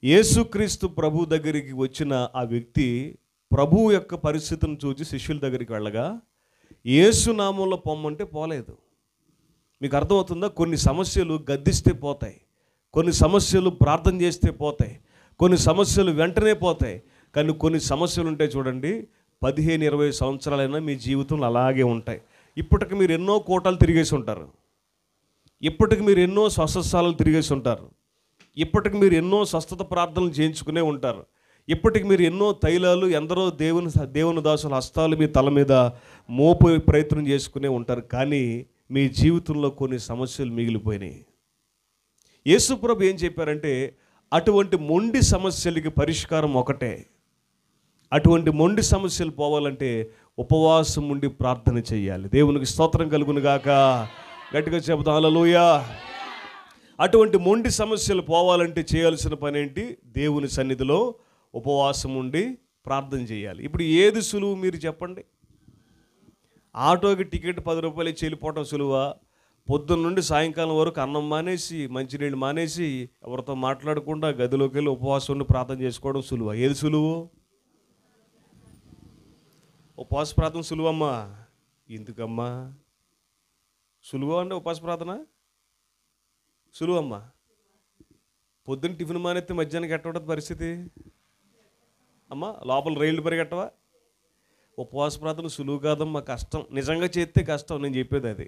యేసుక్రీస్తు ప్రభు దగ్గరికి వచ్చిన ఆ వ్యక్తి ప్రభువు యొక్క పరిస్థితిని చూసి శిష్యుల దగ్గరికి వెళ్ళగా యేసు నామంలో పొమ్మంటే పోలేదు. మీకు అర్థమవుతుందా? కొన్ని సమస్యలు గద్దిస్తే పోతాయి, కొన్ని సమస్యలు ప్రార్థన చేస్తే పోతాయి, కొన్ని సమస్యలు వెంటనే పోతాయి. కానీ కొన్ని సమస్యలు ఉంటాయి చూడండి, 15-20 సంవత్సరాలైనా మీ జీవితంలో అలాగే ఉంటాయి. ఇప్పటికి మీరు ఎన్నో కోటలు తిరిగేసి ఉంటారు, ఇప్పటికి మీరు ఎన్నో స్వస్థస్థలాలు తిరిగేసి ఉంటారు, ఇప్పటికి మీరు ఎన్నో స్వస్థత ప్రార్థనలు చేయించుకునే ఉంటారు, ఇప్పటికి మీరు ఎన్నో తైలాలు ఎందరో దేవుని దాసుల హస్తాలు మీ తల మీద మోపు ప్రయత్నం చేసుకునే ఉంటారు. కానీ మీ జీవితంలో కొన్ని సమస్యలు మిగిలిపోయినాయి. యేసుప్రభు ఏం చెప్పారంటే అటువంటి మొండి సమస్యలకి పరిష్కారం ఒకటే. అటువంటి మొండి సమస్యలు పోవాలంటే ఉపవాసం ఉండి ప్రార్థన చేయాలి. దేవునికి స్తోత్రం కలుగును గాక. గట్టిగా చెబుదాం హల్లెలూయా. అటువంటి మొండి సమస్యలు పోవాలంటే చేయాల్సిన పని ఏంటి? దేవుని సన్నిధిలో ఉపవాసం ఉండి ప్రార్థన చేయాలి. ఇప్పుడు ఏది సులువు మీరు చెప్పండి? ఆటోకి టికెట్ 10 రూపాయలు ఇచ్చి వెళ్ళిపోవటం సులువా? పొద్దున్న నుండి సాయంకాలం వరకు అన్నం మానేసి మంచినీళ్ళు మానేసి ఎవరితో మాట్లాడకుండా గదిలోకి వెళ్ళి ఉపవాసం ఉండి ప్రార్థన చేసుకోవడం సులువా? ఏది సులువు? ఉపవాస ప్రార్థన సులువమ్మా. ఎందుకమ్మా సులువా? అంటే ఉపవాస ప్రార్థన సులువమ్మా. పొద్దున్న టిఫిన్ మానేస్తే మధ్యాహ్నానికి ఎట్టవడం పరిస్థితి అమ్మా? లోపల రైళ్ళు పరిగెట్టవా? ఉపవాస ప్రార్థన సులువు కాదమ్మా, కష్టం. నిజంగా చేస్తే కష్టం, నేను చెప్పేది అది.